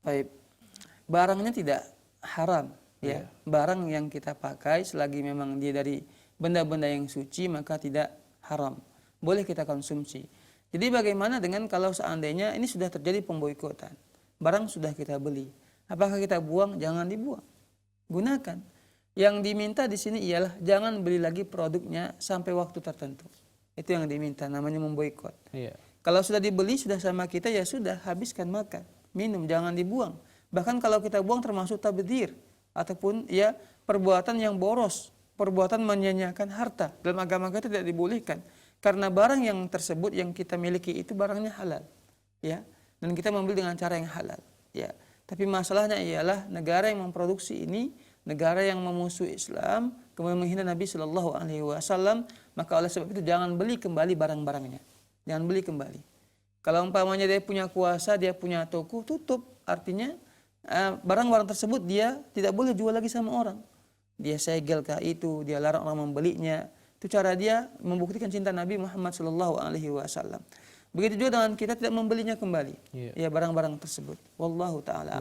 Baik. Barangnya tidak haram, ya. Barang yang kita pakai selagi memang dia dari benda-benda yang suci maka tidak haram. Boleh kita konsumsi. Jadi bagaimana dengan kalau seandainya ini sudah terjadi pemboikotan, barang sudah kita beli, apakah kita buang? Jangan dibuang, gunakan. Yang diminta di sini ialah jangan beli lagi produknya sampai waktu tertentu. Itu yang diminta, namanya memboikot. Kalau sudah dibeli sudah sama kita, ya sudah, habiskan, makan, minum, jangan dibuang. Bahkan kalau kita buang termasuk tabdzir ataupun ya perbuatan yang boros, perbuatan menyia-nyiakan harta. Dalam agama kita tidak dibolehkan. Karena barang yang tersebut yang kita miliki itu barangnya halal, ya, dan kita membeli dengan cara yang halal, ya. Tapi masalahnya ialah negara yang memproduksi ini negara yang memusuhi Islam, kemudian menghina Nabi Shallallahu Alaihi Wasallam, maka oleh sebab itu jangan beli kembali barang-barangnya, jangan beli kembali. Kalau umpamanya dia punya kuasa, dia punya toko, tutup, artinya barang-barang tersebut dia tidak boleh jual lagi sama orang. Dia segel kah itu, dia larang orang membelinya. Itu cara dia membuktikan cinta Nabi Muhammad Sallallahu Alaihi Wasallam. Begitu juga dengan kita tidak membelinya kembali, ya barang-barang tersebut. Wallahu taala.